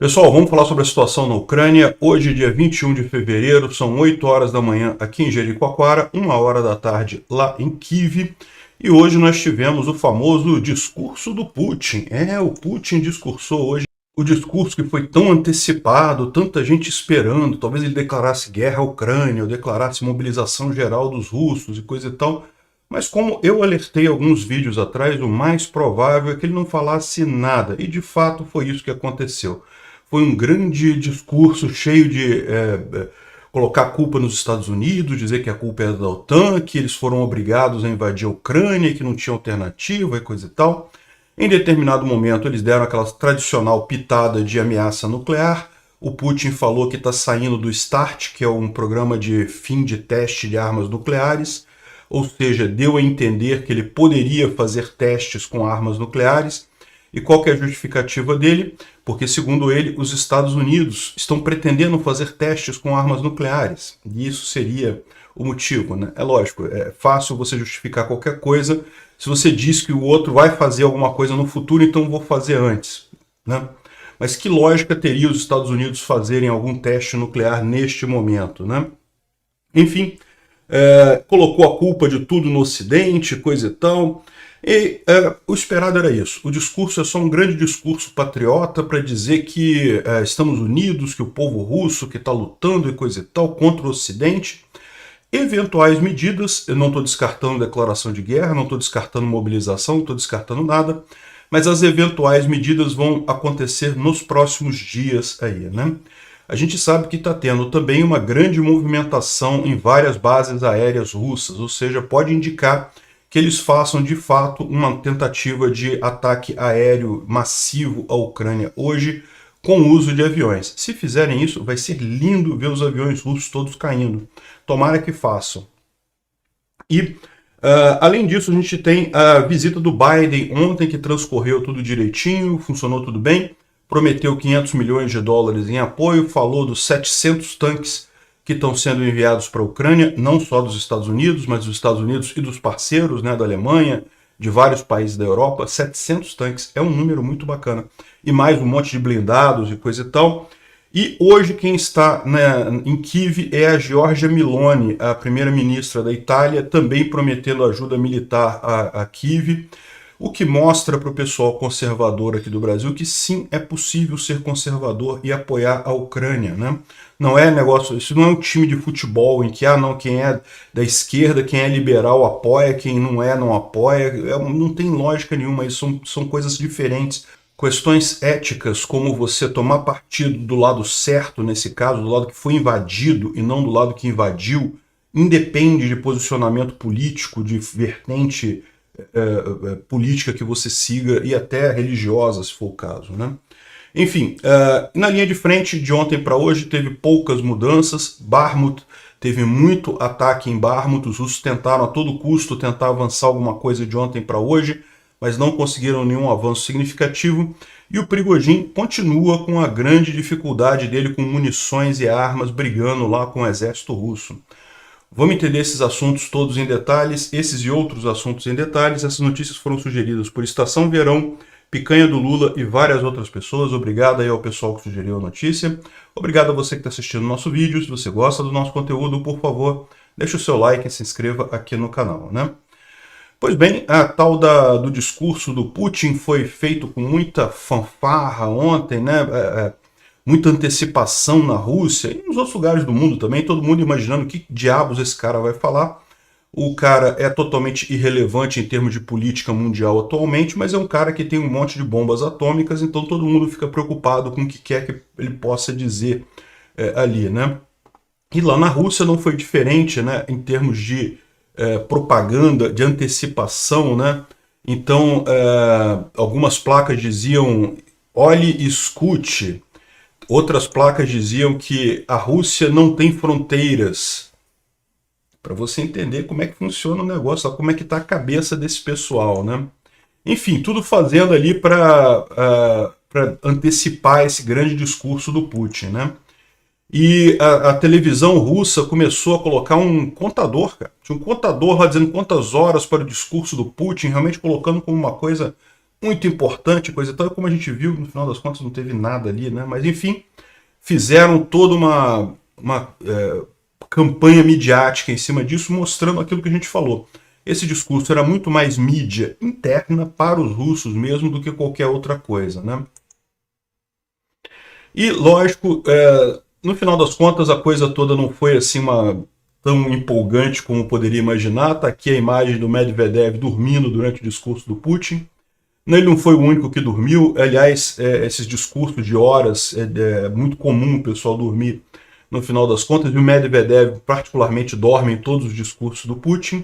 Pessoal, vamos falar sobre a situação na Ucrânia. Hoje, dia 21 de fevereiro, são 8 horas da manhã aqui em Jericoacoara, 1 hora da tarde lá em Kiev. E hoje nós tivemos o famoso discurso do Putin. O Putin discursou hoje o discurso que foi tão antecipado, tanta gente esperando. Talvez ele declarasse guerra à Ucrânia, ou declarasse mobilização geral dos russos e coisa e tal. Mas como eu alertei alguns vídeos atrás, o mais provável é que ele não falasse nada. E de fato foi isso que aconteceu. Foi um grande discurso cheio de colocar a culpa nos Estados Unidos, dizer que a culpa é da OTAN, que eles foram obrigados a invadir a Ucrânia, que não tinha alternativa e coisa e tal. Em determinado momento eles deram aquela tradicional pitada de ameaça nuclear. O Putin falou que está saindo do START, que é um programa de fim de teste de armas nucleares, ou seja, deu a entender que ele poderia fazer testes com armas nucleares. E qual que é a justificativa dele? Porque, segundo ele, os Estados Unidos estão pretendendo fazer testes com armas nucleares. E isso seria o motivo, né? É lógico, é fácil você justificar qualquer coisa se você diz que o outro vai fazer alguma coisa no futuro, então vou fazer antes, né? Mas que lógica teria os Estados Unidos fazerem algum teste nuclear neste momento, né? Enfim, colocou a culpa de tudo no Ocidente, coisa e tal. E o esperado era isso. O discurso é só um grande discurso patriota para dizer que estamos unidos, que o povo russo que está lutando e coisa e tal contra o Ocidente. Eventuais medidas, eu não estou descartando declaração de guerra, não estou descartando mobilização, não estou descartando nada, mas as eventuais medidas vão acontecer nos próximos dias aí, né? A gente sabe que está tendo também uma grande movimentação em várias bases aéreas russas, ou seja, pode indicar que eles façam de fato uma tentativa de ataque aéreo massivo à Ucrânia hoje, com o uso de aviões. Se fizerem isso, vai ser lindo ver os aviões russos todos caindo. Tomara que façam. E, além disso, a gente tem a visita do Biden ontem, que transcorreu tudo direitinho, funcionou tudo bem, prometeu 500 milhões de dólares em apoio, falou dos 700 tanques que estão sendo enviados para a Ucrânia, não só dos Estados Unidos, mas dos Estados Unidos e dos parceiros, né, da Alemanha, de vários países da Europa. 700 tanques é um número muito bacana. E mais um monte de blindados e coisa e tal. E hoje quem está, né, em Kiev é a Giorgia Meloni, a primeira-ministra da Itália, também prometendo ajuda militar a Kiev, o que mostra para o pessoal conservador aqui do Brasil que sim, é possível ser conservador e apoiar a Ucrânia, né? Não é negócio, isso não é um time de futebol em que, não, quem é da esquerda, quem é liberal apoia, quem não é não apoia, não tem lógica nenhuma, isso são coisas diferentes. Questões éticas, como você tomar partido do lado certo, nesse caso, do lado que foi invadido e não do lado que invadiu, independe de posicionamento político, de vertente política que você siga e até religiosa, se for o caso, né? Enfim, na linha de frente, de ontem para hoje, teve poucas mudanças. Bakhmut teve muito ataque em Bakhmut, os russos tentaram a todo custo tentar avançar alguma coisa de ontem para hoje, mas não conseguiram nenhum avanço significativo, e o Prigozhin continua com a grande dificuldade dele com munições e armas, brigando lá com o exército russo. Vamos entender esses assuntos todos em detalhes, esses e outros assuntos em detalhes. Essas notícias foram sugeridas por Estação Verão, Picanha do Lula e várias outras pessoas. Obrigado aí ao pessoal que sugeriu a notícia. Obrigado a você que está assistindo o nosso vídeo. Se você gosta do nosso conteúdo, por favor, deixe o seu like e se inscreva aqui no canal, né? Pois bem, a tal do discurso do Putin foi feito com muita fanfarra ontem, né? Muita antecipação na Rússia e nos outros lugares do mundo também, todo mundo imaginando que diabos esse cara vai falar. O cara é totalmente irrelevante em termos de política mundial atualmente, mas é um cara que tem um monte de bombas atômicas, então todo mundo fica preocupado com o que quer que ele possa dizer ali, né? E lá na Rússia não foi diferente, né? Em termos de propaganda, de antecipação, né? Então, algumas placas diziam, olhe e escute. Outras placas diziam que a Rússia não tem fronteiras. Para você entender como é que funciona o negócio, como é que está a cabeça desse pessoal, né? Enfim, tudo fazendo ali para antecipar esse grande discurso do Putin, né? E a televisão russa começou a colocar um contador, cara. Tinha um contador lá dizendo quantas horas para o discurso do Putin, realmente colocando como uma coisa muito importante, coisa e tal, e como a gente viu, no final das contas não teve nada ali, né? Mas enfim, fizeram toda uma campanha midiática em cima disso, mostrando aquilo que a gente falou. Esse discurso era muito mais mídia interna para os russos mesmo do que qualquer outra coisa, né? E, lógico, no final das contas, a coisa toda não foi assim tão empolgante como poderia imaginar. Está aqui a imagem do Medvedev dormindo durante o discurso do Putin. Ele não foi o único que dormiu. Aliás, esses discursos de horas, é muito comum o pessoal dormir no final das contas, e o Medvedev particularmente dorme em todos os discursos do Putin.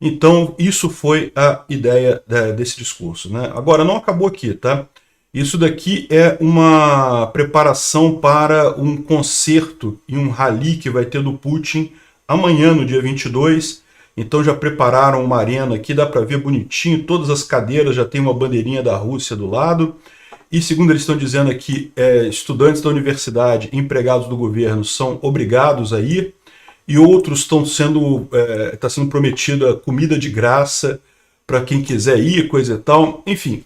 Então, isso foi a ideia desse discurso, né? Agora, não acabou aqui, tá? Isso daqui é uma preparação para um concerto e um rally que vai ter do Putin amanhã, no dia 22. Então já prepararam uma arena aqui, dá para ver bonitinho, todas as cadeiras já tem uma bandeirinha da Rússia do lado. E segundo eles estão dizendo aqui, estudantes da universidade, empregados do governo são obrigados a ir, e outros está sendo prometida comida de graça para quem quiser ir, coisa e tal. Enfim,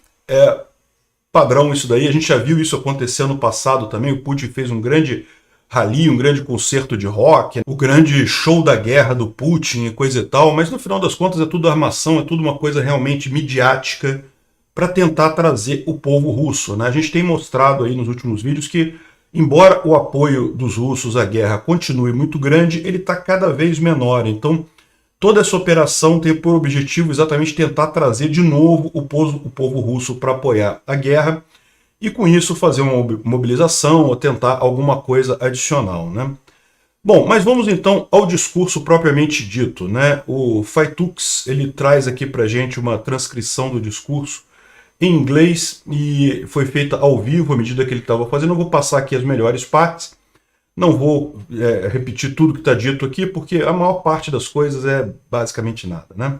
padrão isso daí, a gente já viu isso acontecer no passado também. O Putin fez um grande rally, um grande concerto de rock, o grande show da guerra do Putin e coisa e tal, mas no final das contas é tudo armação, é tudo uma coisa realmente midiática para tentar trazer o povo russo, né? A gente tem mostrado aí nos últimos vídeos que, embora o apoio dos russos à guerra continue muito grande, ele está cada vez menor. Então, toda essa operação tem por objetivo exatamente tentar trazer de novo o povo russo para apoiar a guerra e, com isso, fazer uma mobilização ou tentar alguma coisa adicional, né? Bom, mas vamos então ao discurso propriamente dito, né? O Faitux, ele traz aqui para gente uma transcrição do discurso em inglês e foi feita ao vivo à medida que ele estava fazendo. Eu vou passar aqui as melhores partes. Não vou repetir tudo que está dito aqui, porque a maior parte das coisas é basicamente nada, né?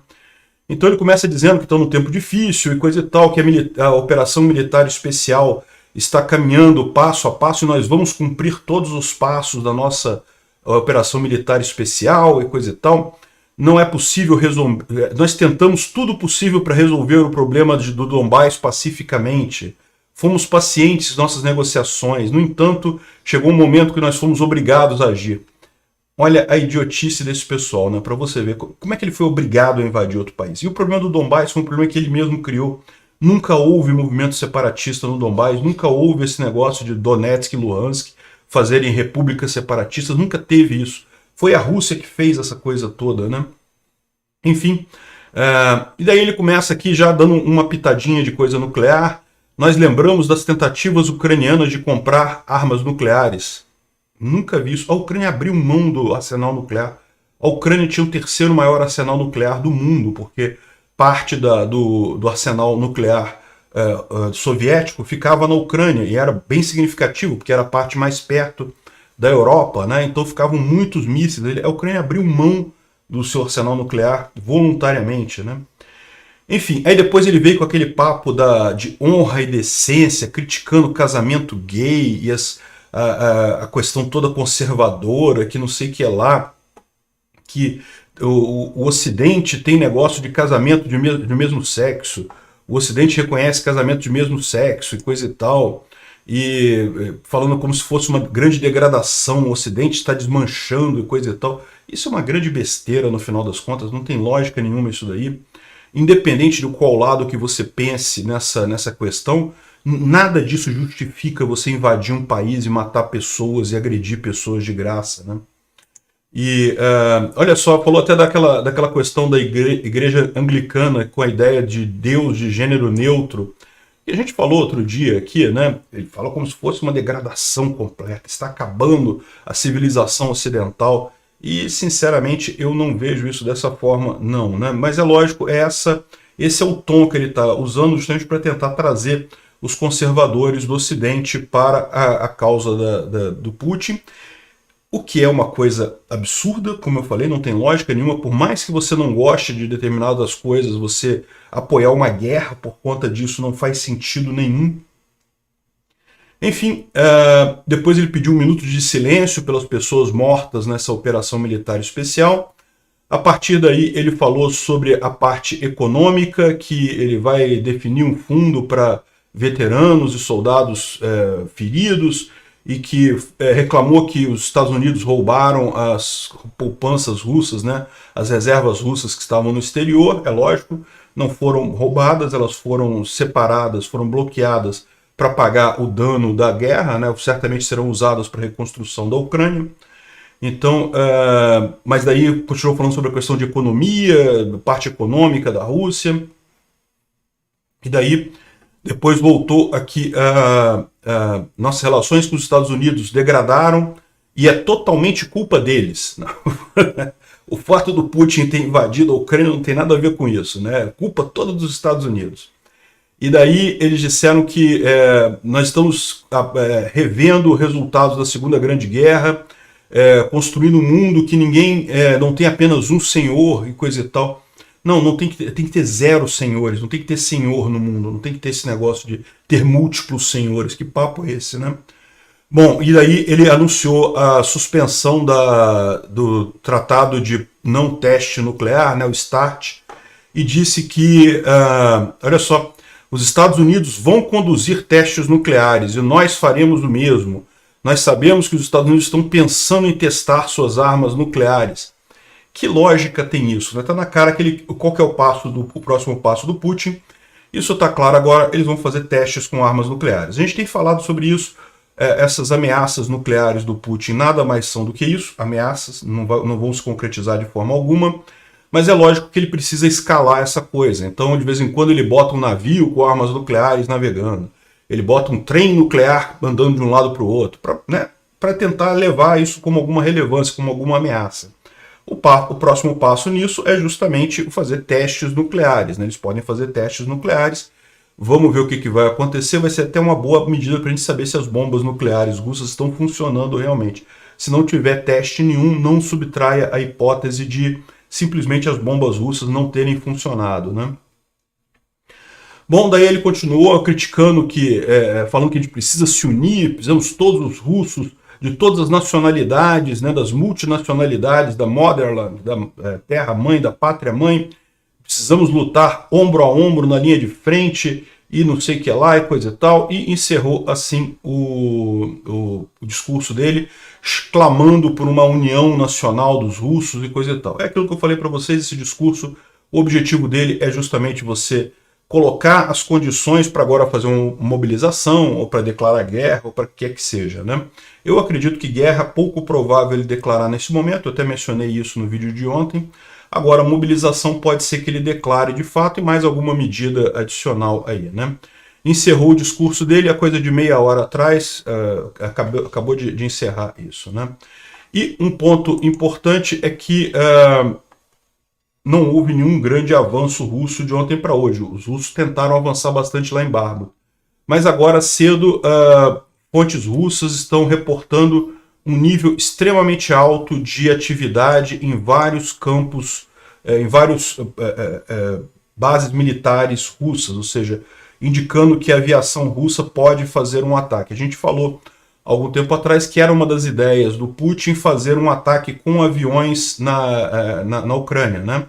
Então ele começa dizendo que estão num tempo difícil e coisa e tal, que a operação militar especial está caminhando passo a passo e nós vamos cumprir todos os passos da nossa operação militar especial e coisa e tal. Não é possível resolver. Nós tentamos tudo possível para resolver o problema do Donbás pacificamente. Fomos pacientes em nossas negociações. No entanto, chegou um momento que nós fomos obrigados a agir. Olha a idiotice desse pessoal, né? Para você ver como é que ele foi obrigado a invadir outro país. E o problema do Donbás foi um problema que ele mesmo criou. Nunca houve movimento separatista no Donbás, nunca houve esse negócio de Donetsk e Luhansk fazerem repúblicas separatistas, nunca teve isso. Foi a Rússia que fez essa coisa toda, né? Enfim, e daí ele começa aqui já dando uma pitadinha de coisa nuclear. Nós lembramos das tentativas ucranianas de comprar armas nucleares. Nunca vi isso. A Ucrânia abriu mão do arsenal nuclear. A Ucrânia tinha o terceiro maior arsenal nuclear do mundo, porque parte do arsenal nuclear soviético ficava na Ucrânia, e era bem significativo, porque era a parte mais perto da Europa, né? Então ficavam muitos mísseis. A Ucrânia abriu mão do seu arsenal nuclear voluntariamente, né? Enfim, aí depois ele veio com aquele papo de honra e decência, criticando o casamento gay e a questão toda conservadora, que não sei o que é lá, que o Ocidente tem negócio de casamento de mesmo sexo, o Ocidente reconhece casamento de mesmo sexo e coisa e tal, e falando como se fosse uma grande degradação, o Ocidente está desmanchando e coisa e tal. Isso é uma grande besteira no final das contas, não tem lógica nenhuma isso daí. Independente de qual lado que você pense nessa questão, nada disso justifica você invadir um país e matar pessoas e agredir pessoas de graça, né? E olha só, falou até daquela questão da igreja anglicana com a ideia de Deus de gênero neutro. E a gente falou outro dia aqui, né? Ele falou como se fosse uma degradação completa, está acabando a civilização ocidental. E, sinceramente, eu não vejo isso dessa forma, não, né? Mas é lógico, esse é o tom que ele está usando justamente para tentar trazer os conservadores do Ocidente para a causa do Putin, o que é uma coisa absurda, como eu falei, não tem lógica nenhuma. Por mais que você não goste de determinadas coisas, você apoiar uma guerra por conta disso não faz sentido nenhum. Enfim, depois ele pediu um minuto de silêncio pelas pessoas mortas nessa operação militar especial. A partir daí ele falou sobre a parte econômica, que ele vai definir um fundo para veteranos e soldados feridos, e que reclamou que os Estados Unidos roubaram as poupanças russas, né, as reservas russas que estavam no exterior. É lógico, não foram roubadas, elas foram separadas, foram bloqueadas para pagar o dano da guerra, né, certamente serão usadas para a reconstrução da Ucrânia. Então, mas daí continuou falando sobre a questão de economia, parte econômica da Rússia, e daí depois voltou aqui, nossas relações com os Estados Unidos degradaram e é totalmente culpa deles. O fato do Putin ter invadido a Ucrânia não tem nada a ver com isso, né? É culpa toda dos Estados Unidos. E daí eles disseram que nós estamos revendo resultados da Segunda Grande Guerra, construindo um mundo que ninguém, não tem apenas um senhor e coisa e tal. Não tem que ter zero senhores, não tem que ter senhor no mundo, não tem que ter esse negócio de ter múltiplos senhores. Que papo é esse, né? Bom, e daí ele anunciou a suspensão do Tratado de Não Teste Nuclear, né, o START, e disse que, olha só, os Estados Unidos vão conduzir testes nucleares e nós faremos o mesmo. Nós sabemos que os Estados Unidos estão pensando em testar suas armas nucleares. Que lógica tem isso? Está na cara qual que é o próximo passo do Putin. Isso está claro agora, eles vão fazer testes com armas nucleares. A gente tem falado sobre isso, essas ameaças nucleares do Putin nada mais são do que isso, ameaças, não vão se concretizar de forma alguma, mas é lógico que ele precisa escalar essa coisa. Então, de vez em quando, ele bota um navio com armas nucleares navegando, ele bota um trem nuclear andando de um lado para o outro, para tentar levar isso como alguma relevância, como alguma ameaça. O próximo passo nisso é justamente fazer testes nucleares, né? Eles podem fazer testes nucleares. Vamos ver o que vai acontecer. Vai ser até uma boa medida para a gente saber se as bombas nucleares russas estão funcionando realmente. Se não tiver teste nenhum, não subtraia a hipótese de simplesmente as bombas russas não terem funcionado, né? Bom, daí ele continuou criticando falando que a gente precisa se unir, precisamos todos os russos, de todas as nacionalidades, né, das multinacionalidades, da Motherland, da terra-mãe, da pátria-mãe, precisamos lutar ombro a ombro na linha de frente e não sei o que lá e coisa e tal, e encerrou assim o discurso dele, clamando por uma união nacional dos russos e coisa e tal. É aquilo que eu falei para vocês, esse discurso, o objetivo dele é justamente você colocar as condições para agora fazer uma mobilização, ou para declarar guerra, ou para o que quer que seja, né? Eu acredito que guerra, pouco provável ele declarar nesse momento, eu até mencionei isso no vídeo de ontem. Agora, mobilização pode ser que ele declare de fato e mais alguma medida adicional aí, né? Encerrou o discurso dele, a coisa de meia hora atrás, acabou de encerrar isso, né? E um ponto importante é que não houve nenhum grande avanço russo de ontem para hoje. Os russos tentaram avançar bastante lá em Bardo. Mas agora cedo, fontes russas estão reportando um nível extremamente alto de atividade em vários campos, em várias bases militares russas, ou seja, indicando que a aviação russa pode fazer um ataque. A gente falou algum tempo atrás que era uma das ideias do Putin fazer um ataque com aviões na Ucrânia, né?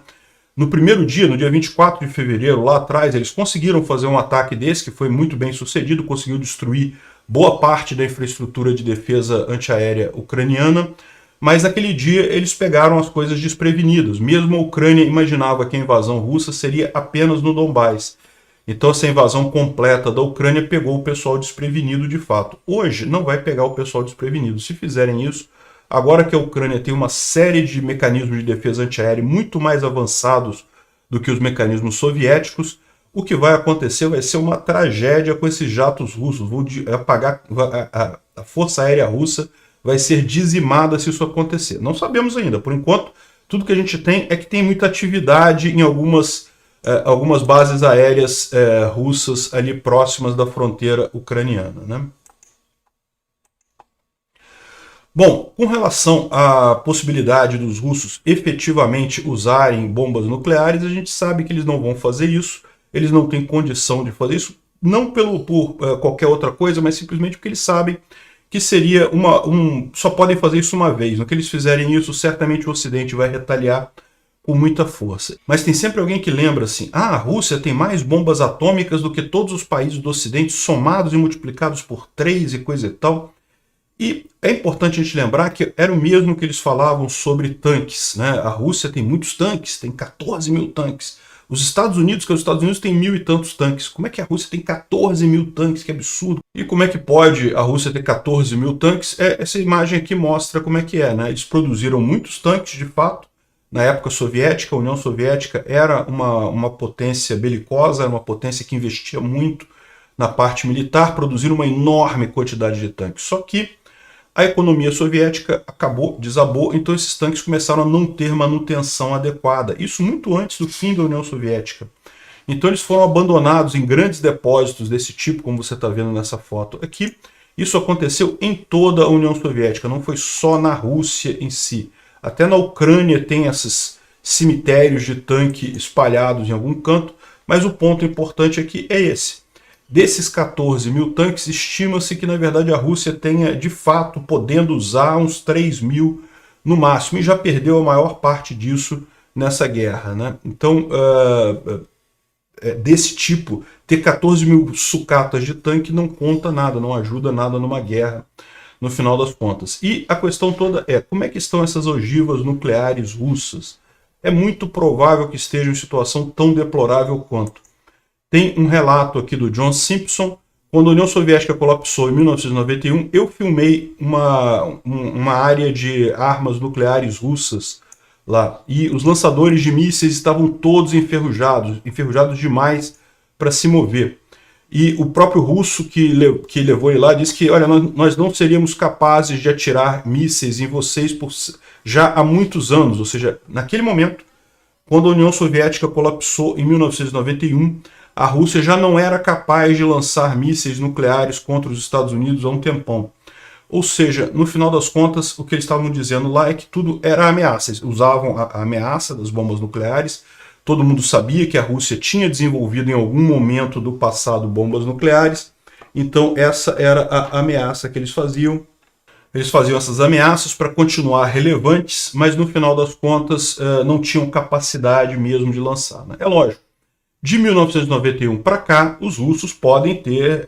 No primeiro dia, no dia 24 de fevereiro, lá atrás, eles conseguiram fazer um ataque desse, que foi muito bem sucedido, conseguiu destruir boa parte da infraestrutura de defesa antiaérea ucraniana, mas naquele dia eles pegaram as coisas desprevenidas. Mesmo a Ucrânia imaginava que a invasão russa seria apenas no Donbás. Então essa invasão completa da Ucrânia pegou o pessoal desprevenido de fato. Hoje não vai pegar o pessoal desprevenido. Se fizerem isso, agora que a Ucrânia tem uma série de mecanismos de defesa antiaérea muito mais avançados do que os mecanismos soviéticos, o que vai acontecer vai ser uma tragédia com esses jatos russos. A Força Aérea Russa vai ser dizimada se isso acontecer. Não sabemos ainda. Por enquanto, tudo que a gente tem é que tem muita atividade em algumas bases aéreas russas ali próximas da fronteira ucraniana, né? Bom, com relação à possibilidade dos russos efetivamente usarem bombas nucleares, a gente sabe que eles não vão fazer isso, eles não têm condição de fazer isso, não por qualquer outra coisa, mas simplesmente porque eles sabem que seria só podem fazer isso uma vez. No que eles fizerem isso, certamente o Ocidente vai retaliar, com muita força. Mas tem sempre alguém que lembra assim, a Rússia tem mais bombas atômicas do que todos os países do Ocidente somados e multiplicados por 3 e coisa e tal. E é importante a gente lembrar que era o mesmo que eles falavam sobre tanques, né? A Rússia tem muitos tanques, tem 14 mil tanques. Os Estados Unidos, tem 1.000 e tantos tanques. Como é que a Rússia tem 14 mil tanques? Que absurdo. E como é que pode a Rússia ter 14 mil tanques? Essa imagem aqui mostra como é que é, né? Eles produziram muitos tanques, de fato. Na época soviética, a União Soviética era uma potência belicosa, era uma potência que investia muito na parte militar, produziram uma enorme quantidade de tanques. Só que a economia soviética desabou, então esses tanques começaram a não ter manutenção adequada. Isso muito antes do fim da União Soviética. Então eles foram abandonados em grandes depósitos desse tipo, como você está vendo nessa foto aqui. Isso aconteceu em toda a União Soviética, não foi só na Rússia em si. Até na Ucrânia tem esses cemitérios de tanque espalhados em algum canto, mas o ponto importante aqui é esse. Desses 14 mil tanques, estima-se que, na verdade, a Rússia tenha, de fato, podendo usar uns 3 mil no máximo, e já perdeu a maior parte disso nessa guerra, né? Então, desse tipo, ter 14 mil sucatas de tanque não conta nada, não ajuda nada numa guerra, no final das contas. E a questão toda é, como é que estão essas ogivas nucleares russas? É muito provável que estejam em situação tão deplorável quanto. Tem um relato aqui do John Simpson. Quando a União Soviética colapsou em 1991, eu filmei uma área de armas nucleares russas lá. E os lançadores de mísseis estavam todos enferrujados demais para se mover. E o próprio russo que levou ele lá disse que, olha, nós não seríamos capazes de atirar mísseis em vocês já há muitos anos. Ou seja, naquele momento, quando a União Soviética colapsou em 1991, a Rússia já não era capaz de lançar mísseis nucleares contra os Estados Unidos há um tempão. Ou seja, no final das contas, o que eles estavam dizendo lá é que tudo era ameaça. Eles usavam a ameaça das bombas nucleares. Todo mundo sabia que a Rússia tinha desenvolvido em algum momento do passado bombas nucleares. Então essa era a ameaça que eles faziam. Eles faziam essas ameaças para continuar relevantes, mas no final das contas não tinham capacidade mesmo de lançar, né? É lógico. De 1991 para cá, os russos podem ter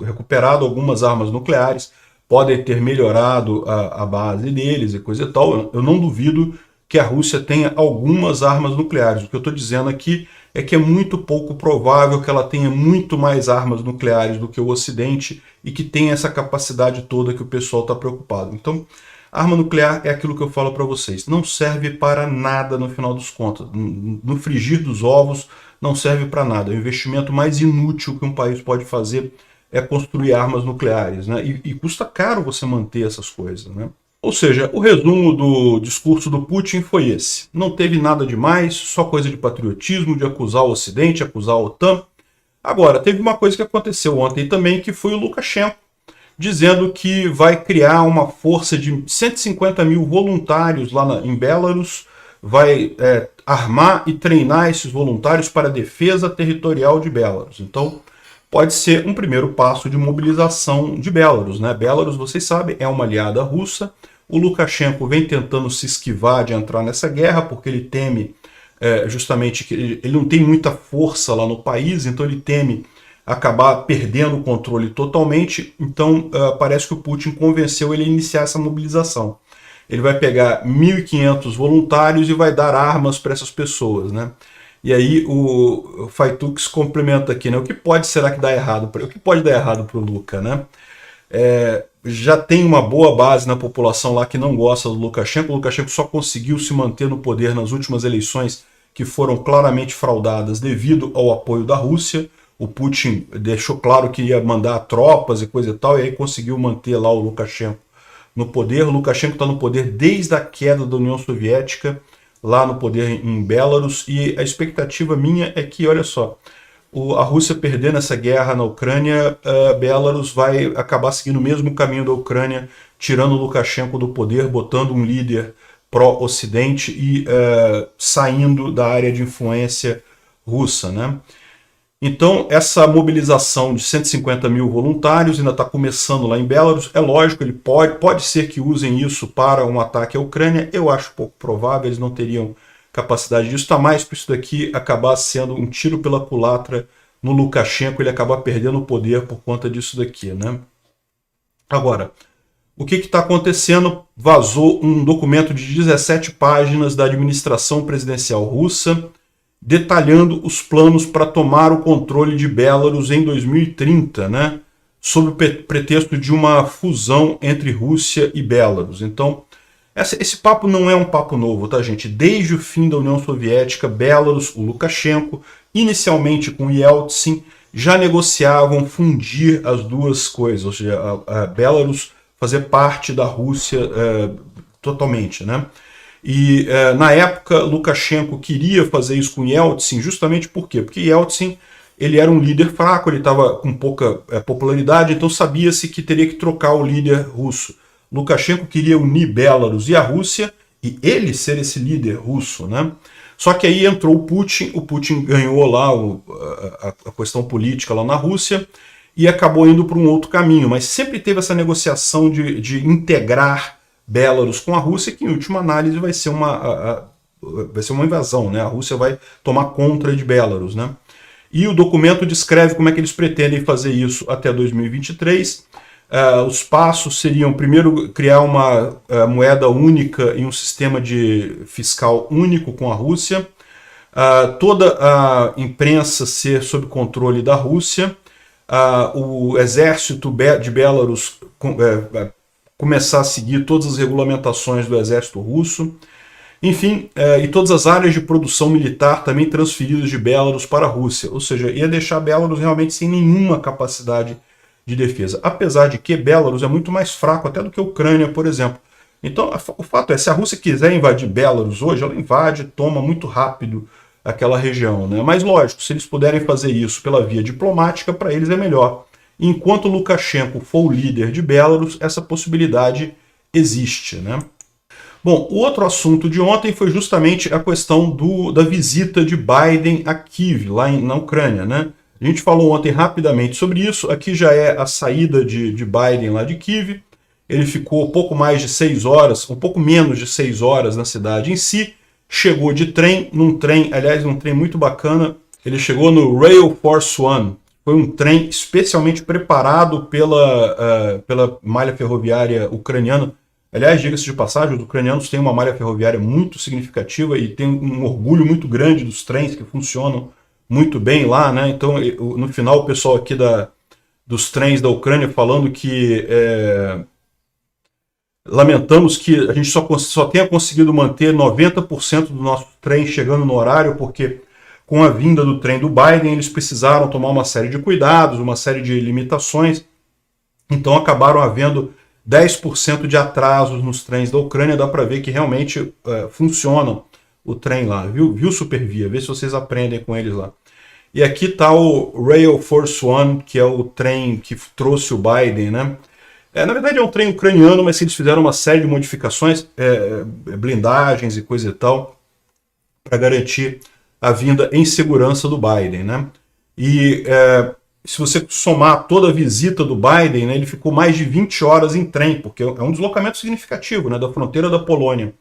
recuperado algumas armas nucleares, podem ter melhorado a base deles e coisa e tal. Eu não duvido que a Rússia tenha algumas armas nucleares. O que eu estou dizendo aqui é que é muito pouco provável que ela tenha muito mais armas nucleares do que o Ocidente e que tenha essa capacidade toda que o pessoal está preocupado. Então, a arma nuclear é aquilo que eu falo para vocês. Não serve para nada no final dos contos. No frigir dos ovos, não serve para nada. O investimento mais inútil que um país pode fazer é construir armas nucleares, né? E custa caro você manter essas coisas, né? Ou seja, o resumo do discurso do Putin foi esse. Não teve nada demais, só coisa de patriotismo, de acusar o Ocidente, acusar a OTAN. Agora, teve uma coisa que aconteceu ontem também, que foi o Lukashenko dizendo que vai criar uma força de 150 mil voluntários lá em Belarus, vai armar e treinar esses voluntários para a defesa territorial de Belarus. Então, pode ser um primeiro passo de mobilização de Belarus, né? Belarus, vocês sabem, é uma aliada russa. O Lukashenko vem tentando se esquivar de entrar nessa guerra, porque ele teme justamente que ele não tem muita força lá no país, então ele teme acabar perdendo o controle totalmente. Então, parece que o Putin convenceu ele a iniciar essa mobilização. Ele vai pegar 1.500 voluntários e vai dar armas para essas pessoas, né? E aí o Faitux complementa aqui, né? O que será que dá errado? O que pode dar errado para o Luka, né? Já tem uma boa base na população lá que não gosta do Lukashenko. O Lukashenko só conseguiu se manter no poder nas últimas eleições que foram claramente fraudadas devido ao apoio da Rússia. O Putin deixou claro que ia mandar tropas e coisa e tal, e aí conseguiu manter lá o Lukashenko no poder. O Lukashenko está no poder desde a queda da União Soviética, lá no poder em Belarus, e a expectativa minha é que, olha só, a Rússia perdendo essa guerra na Ucrânia, Belarus vai acabar seguindo o mesmo caminho da Ucrânia, tirando o Lukashenko do poder, botando um líder pró-Ocidente e saindo da área de influência russa, né? Então, essa mobilização de 150 mil voluntários ainda está começando lá em Belarus. É lógico, ele pode ser que usem isso para um ataque à Ucrânia. Eu acho pouco provável, eles não teriam capacidade disso, está mais para isso daqui acabar sendo um tiro pela culatra no Lukashenko, ele acabar perdendo o poder por conta disso daqui, né? Agora, o que está acontecendo? Vazou um documento de 17 páginas da administração presidencial russa, detalhando os planos para tomar o controle de Belarus em 2030, né? Sob o pretexto de uma fusão entre Rússia e Belarus. Então, esse papo não é um papo novo, tá, gente? Desde o fim da União Soviética, Belarus, o Lukashenko, inicialmente com Yeltsin, já negociavam fundir as duas coisas, ou seja, a Belarus fazer parte da Rússia totalmente, né? E na época, Lukashenko queria fazer isso com Yeltsin, justamente por quê? Porque Yeltsin ele era um líder fraco, ele estava com pouca popularidade, então sabia-se que teria que trocar o líder russo. Lukashenko queria unir Belarus e a Rússia, e ele ser esse líder russo, né? Só que aí entrou o Putin ganhou lá a questão política lá na Rússia, e acabou indo para um outro caminho, mas sempre teve essa negociação de integrar Belarus com a Rússia, que em última análise vai ser uma invasão, né? A Rússia vai tomar conta de Belarus, né? E o documento descreve como é que eles pretendem fazer isso até 2023. Os passos seriam, primeiro, criar uma moeda única e um sistema fiscal único com a Rússia, toda a imprensa ser sob controle da Rússia, o exército de Belarus começar a seguir todas as regulamentações do exército russo, enfim, e todas as áreas de produção militar também transferidas de Belarus para a Rússia, ou seja, ia deixar Belarus realmente sem nenhuma capacidade de defesa, apesar de que Belarus é muito mais fraco até do que a Ucrânia, por exemplo. Então, o fato é, se a Rússia quiser invadir Belarus hoje, ela invade, toma muito rápido aquela região, né? Mas lógico, se eles puderem fazer isso pela via diplomática, para eles é melhor. Enquanto Lukashenko for o líder de Belarus, essa possibilidade existe, né? Bom, o outro assunto de ontem foi justamente a questão da visita de Biden a Kiev, lá na Ucrânia, né? A gente falou ontem rapidamente sobre isso, aqui já é a saída de Biden lá de Kiev, ele ficou pouco mais de 6 horas, um pouco menos de 6 horas na cidade em si, chegou de trem, num trem muito bacana, ele chegou no Rail Force One, foi um trem especialmente preparado pela malha ferroviária ucraniana. Aliás, diga-se de passagem, os ucranianos têm uma malha ferroviária muito significativa e tem um orgulho muito grande dos trens que funcionam muito bem lá, né? Então, no final, o pessoal aqui dos trens da Ucrânia falando que lamentamos que a gente só tenha conseguido manter 90% do nosso trem chegando no horário, porque com a vinda do trem do Biden, eles precisaram tomar uma série de cuidados, uma série de limitações, então acabaram havendo 10% de atrasos nos trens da Ucrânia. Dá para ver que realmente funcionam o trem lá, viu Supervia? Vê se vocês aprendem com eles lá. E aqui está o Rail Force One, que é o trem que trouxe o Biden, né? Na verdade é um trem ucraniano, mas eles fizeram uma série de modificações, blindagens e coisa e tal, para garantir a vinda em segurança do Biden, né? E se você somar toda a visita do Biden, né, ele ficou mais de 20 horas em trem, porque é um deslocamento significativo, né, da fronteira da Polônia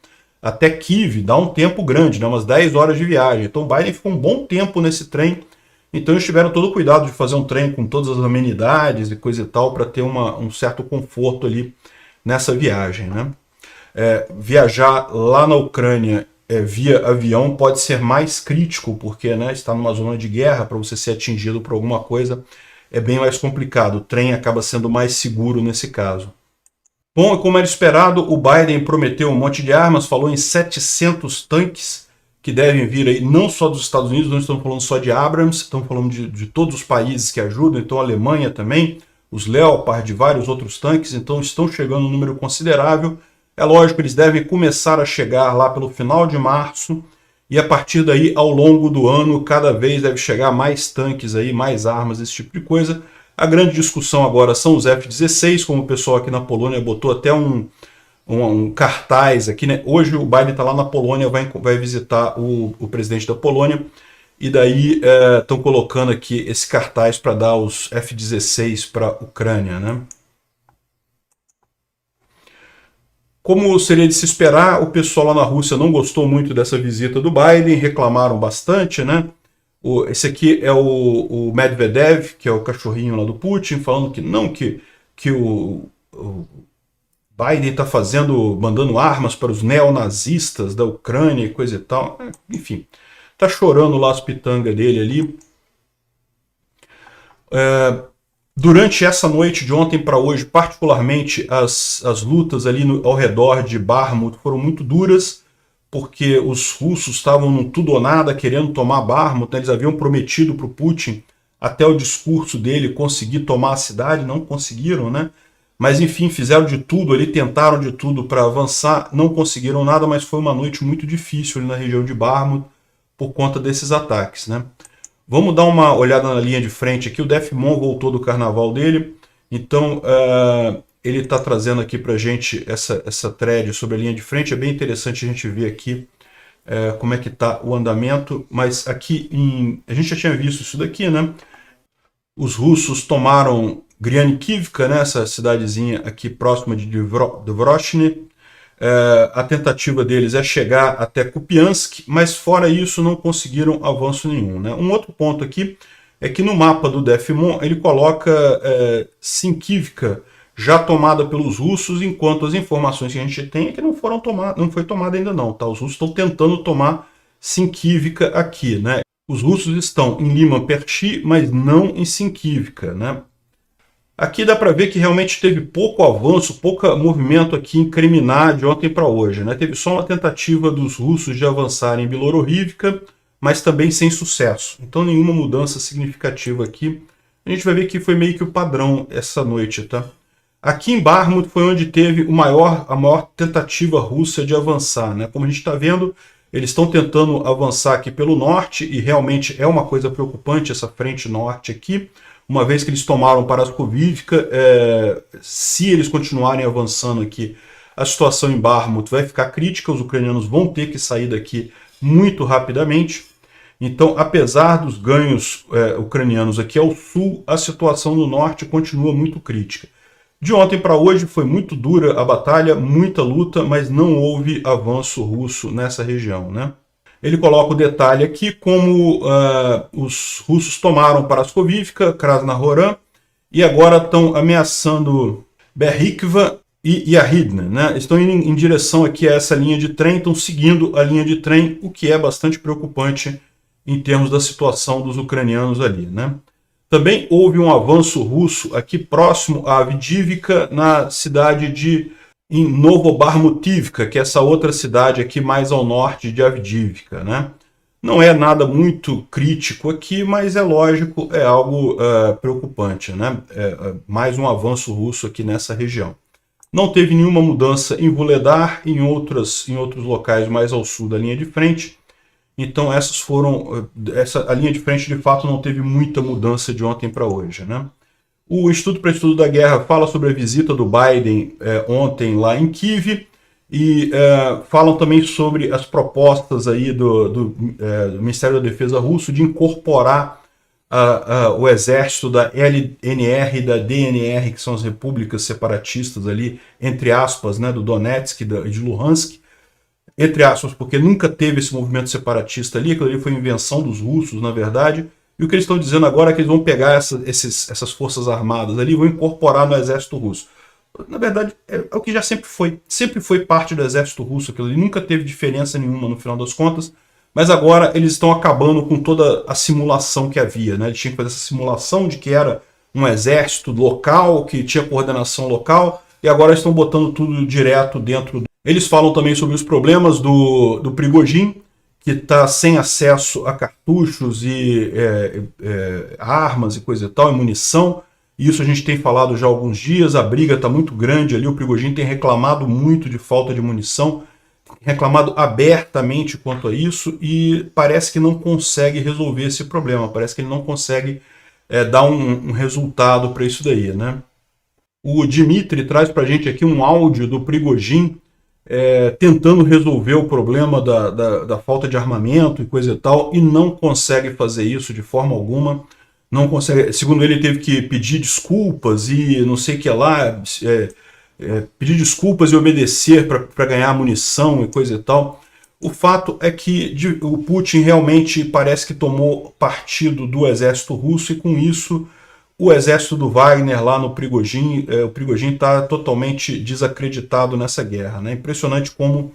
até Kiev, dá um tempo grande, né, umas 10 horas de viagem. Então o Biden ficou um bom tempo nesse trem, então eles tiveram todo o cuidado de fazer um trem com todas as amenidades e coisa e tal, para ter um certo conforto ali nessa viagem, né? Viajar lá na Ucrânia via avião pode ser mais crítico, porque, né, está numa zona de guerra, para você ser atingido por alguma coisa é bem mais complicado. O trem acaba sendo mais seguro nesse caso. Bom, e como era esperado, o Biden prometeu um monte de armas, falou em 700 tanques que devem vir aí, não só dos Estados Unidos, não estamos falando só de Abrams, estamos falando de todos os países que ajudam, então a Alemanha também, os Leopard, vários outros tanques, então estão chegando um número considerável. É lógico, eles devem começar a chegar lá pelo final de março, e a partir daí, ao longo do ano, cada vez deve chegar mais tanques aí, mais armas, esse tipo de coisa. A grande discussão agora são os F-16, como o pessoal aqui na Polônia botou até um cartaz aqui, né? Hoje o Biden está lá na Polônia, vai visitar o presidente da Polônia, e daí estão colocando aqui esse cartaz para dar os F-16 para a Ucrânia, né? Como seria de se esperar, o pessoal lá na Rússia não gostou muito dessa visita do Biden, reclamaram bastante, né? Esse aqui é o Medvedev, que é o cachorrinho lá do Putin, falando que não, que o Biden está mandando armas para os neonazistas da Ucrânia e coisa e tal. Enfim, tá chorando lá as pitangas dele ali. Durante essa noite de ontem para hoje, particularmente, as lutas ali ao redor de Bakhmut foram muito duras, porque os russos estavam num tudo ou nada querendo tomar Bakhmut, né? Eles haviam prometido para o Putin, até o discurso dele, conseguir tomar a cidade, não conseguiram, né? Mas enfim, fizeram de tudo ali, tentaram de tudo para avançar, não conseguiram nada, mas foi uma noite muito difícil ali na região de Bakhmut por conta desses ataques, né? Vamos dar uma olhada na linha de frente aqui. O Defmon voltou do carnaval dele, então ele está trazendo aqui para a gente essa thread sobre a linha de frente. É bem interessante a gente ver aqui como é que está o andamento, mas aqui a gente já tinha visto isso daqui, né? Os russos tomaram Grianikivka, né, essa cidadezinha aqui próxima de Dvorochny. A tentativa deles é chegar até Kupiansk, mas fora isso não conseguiram avanço nenhum, né? Um outro ponto aqui é que no mapa do Defmon ele coloca Sinkivka já tomada pelos russos, enquanto as informações que a gente tem é que não foi tomada ainda não, tá? Os russos estão tentando tomar Sinkivka aqui, né? Os russos estão em Liman-Perchi, mas não em Sinkivka, né? Aqui dá para ver que realmente teve pouco avanço, pouco movimento aqui em Kriminá de ontem para hoje, né? Teve só uma tentativa dos russos de avançarem em Bilororivka, mas também sem sucesso. Então nenhuma mudança significativa aqui. A gente vai ver que foi meio que o padrão essa noite, tá? Aqui em Bakhmut foi onde teve a maior tentativa russa de avançar, né? Como a gente está vendo, eles estão tentando avançar aqui pelo norte, e realmente é uma coisa preocupante essa frente norte aqui. Uma vez que eles tomaram Paraskovivka, se eles continuarem avançando aqui, a situação em Bakhmut vai ficar crítica, os ucranianos vão ter que sair daqui muito rapidamente. Então, apesar dos ganhos ucranianos aqui ao sul, a situação no norte continua muito crítica. De ontem para hoje foi muito dura a batalha, muita luta, mas não houve avanço russo nessa região, né? Ele coloca o detalhe aqui como os russos tomaram Paraskovivka, Krasnohoran, e agora estão ameaçando Berhikva e Yahidne, né? Estão indo em direção aqui a essa linha de trem, estão seguindo a linha de trem, o que é bastante preocupante em termos da situação dos ucranianos ali, né? Também houve um avanço russo aqui próximo a Avdiivka, na cidade em Novobarmutivka, que é essa outra cidade aqui mais ao norte de Avdiivka, né? Não é nada muito crítico aqui, mas é lógico, é algo preocupante, né? Mais um avanço russo aqui nessa região. Não teve nenhuma mudança em Vuhledar e em outros locais mais ao sul da linha de frente. Então a linha de frente de fato não teve muita mudança de ontem para hoje, né? O Instituto para Estudo da Guerra fala sobre a visita do Biden ontem lá em Kiev e falam também sobre as propostas aí do Ministério da Defesa russo de incorporar o exército da LNR e da DNR, que são as repúblicas separatistas ali, entre aspas, né, do Donetsk e de Luhansk, entre aspas, porque nunca teve esse movimento separatista ali, aquilo ali foi invenção dos russos, na verdade. E o que eles estão dizendo agora é que eles vão pegar essas forças armadas ali e vão incorporar no exército russo. Na verdade, é o que já sempre foi parte do exército russo, aquilo ali nunca teve diferença nenhuma no final das contas, mas agora eles estão acabando com toda a simulação que havia, né? Eles tinham que fazer essa simulação de que era um exército local, que tinha coordenação local, e agora estão botando tudo direto dentro. Eles falam também sobre os problemas do Prigozhin, que está sem acesso a cartuchos e armas e coisa e tal, e munição. Isso a gente tem falado já há alguns dias, a briga está muito grande ali, o Prigozhin tem reclamado muito de falta de munição, reclamado abertamente quanto a isso, e parece que não consegue resolver esse problema, parece que ele não consegue dar um resultado para isso daí, né? O Dmitry traz para a gente aqui um áudio do Prigozhin, tentando resolver o problema da falta de armamento e coisa e tal, e não consegue fazer isso de forma alguma, não consegue, segundo ele teve que pedir desculpas e não sei o que lá, pedir desculpas e obedecer para ganhar munição e coisa e tal. O fato é que o Putin realmente parece que tomou partido do exército russo e com isso o exército do Wagner lá no Prigozhin, o Prigozhin está totalmente desacreditado nessa guerra, né? Impressionante como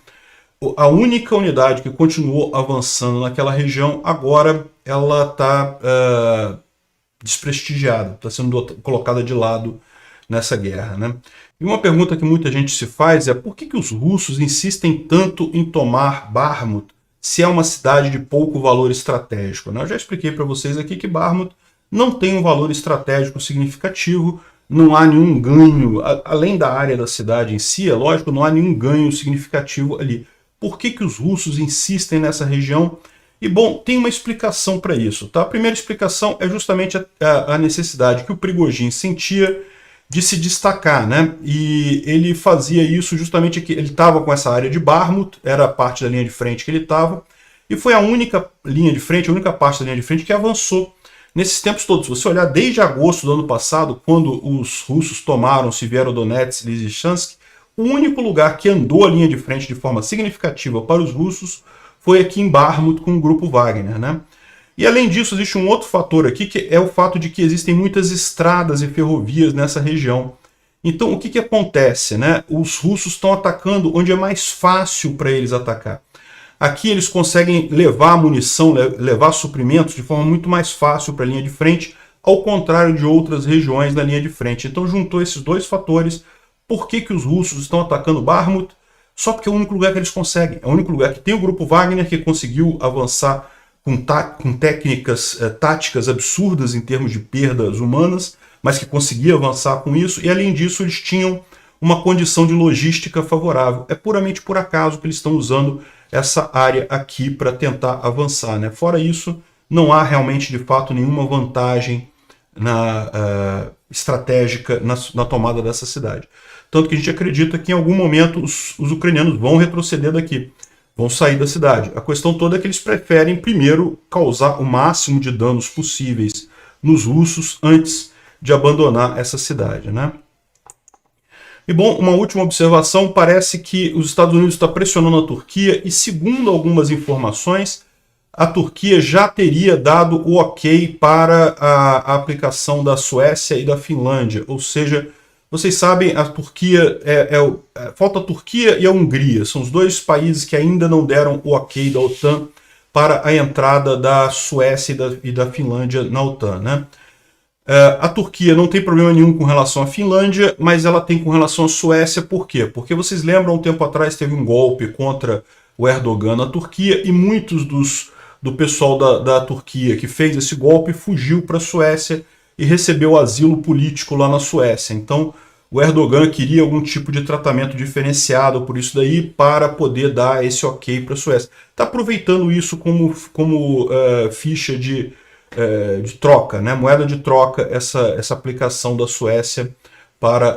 a única unidade que continuou avançando naquela região, agora ela está desprestigiada, está sendo colocada de lado nessa guerra, né? E uma pergunta que muita gente se faz é por que os russos insistem tanto em tomar Bakhmut se é uma cidade de pouco valor estratégico, né? Eu já expliquei para vocês aqui que Bakhmut não tem um valor estratégico significativo, não há nenhum ganho, além da área da cidade em si, é lógico, não há nenhum ganho significativo ali. Por que os russos insistem nessa região? E, bom, tem uma explicação para isso, tá? A primeira explicação é justamente a necessidade que o Prigozhin sentia de se destacar, né? E ele fazia isso justamente que ele estava com essa área de Bakhmut, era a parte da linha de frente que ele estava, e foi a única linha de frente, a única parte da linha de frente que avançou nesses tempos todos. Se você olhar desde agosto do ano passado, quando os russos tomaram Severodonetsk e Lysychansk, o único lugar que andou a linha de frente de forma significativa para os russos foi aqui em Bakhmut com o grupo Wagner, né? E além disso, existe um outro fator aqui, que é o fato de que existem muitas estradas e ferrovias nessa região. Então, o que acontece, né? Os russos estão atacando onde é mais fácil para eles atacar. Aqui eles conseguem levar munição, levar suprimentos de forma muito mais fácil para a linha de frente, ao contrário de outras regiões da linha de frente. Então, juntou esses dois fatores. Por que os russos estão atacando Bakhmut? Só porque é o único lugar que eles conseguem. É o único lugar que tem o grupo Wagner que conseguiu avançar com técnicas táticas absurdas em termos de perdas humanas, mas que conseguia avançar com isso, e além disso eles tinham uma condição de logística favorável. É puramente por acaso que eles estão usando essa área aqui para tentar avançar, né? Fora isso, não há realmente de fato nenhuma vantagem estratégica na tomada dessa cidade. Tanto que a gente acredita que em algum momento os ucranianos vão retroceder daqui, vão sair da cidade. A questão toda é que eles preferem primeiro causar o máximo de danos possíveis nos russos antes de abandonar essa cidade, né? E bom, uma última observação, parece que os Estados Unidos estão pressionando a Turquia e, segundo algumas informações, a Turquia já teria dado o ok para a aplicação da Suécia e da Finlândia. Ou seja, vocês sabem, a Turquia falta a Turquia e a Hungria. São os dois países que ainda não deram o ok da OTAN para a entrada da Suécia e da Finlândia na OTAN, né? A Turquia não tem problema nenhum com relação à Finlândia, mas ela tem com relação à Suécia. Por quê? Porque vocês lembram, um tempo atrás teve um golpe contra o Erdogan na Turquia e muitos do pessoal da Turquia que fez esse golpe fugiu para a Suécia e recebeu asilo político lá na Suécia. Então o Erdogan queria algum tipo de tratamento diferenciado por isso daí para poder dar esse ok para a Suécia. Está aproveitando isso como ficha de troca, né? Moeda de troca, essa aplicação da Suécia para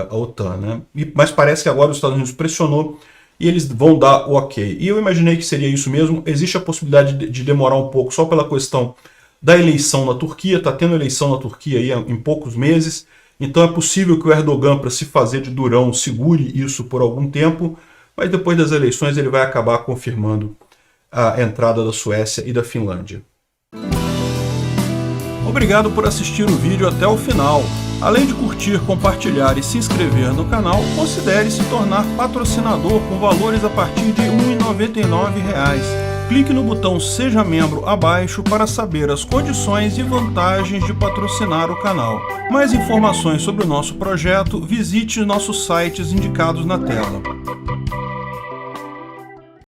a OTAN, né? Mas parece que agora os Estados Unidos pressionou e eles vão dar o ok. E eu imaginei que seria isso mesmo. Existe a possibilidade de demorar um pouco só pela questão da eleição na Turquia. Está tendo eleição na Turquia aí em poucos meses. Então é possível que o Erdogan, para se fazer de durão, segure isso por algum tempo, mas depois das eleições ele vai acabar confirmando a entrada da Suécia e da Finlândia. Obrigado por assistir o vídeo até o final. Além de curtir, compartilhar e se inscrever no canal, considere se tornar patrocinador com valores a partir de R$ 1,99. Clique no botão Seja Membro abaixo para saber as condições e vantagens de patrocinar o canal. Mais informações sobre o nosso projeto, visite nossos sites indicados na tela.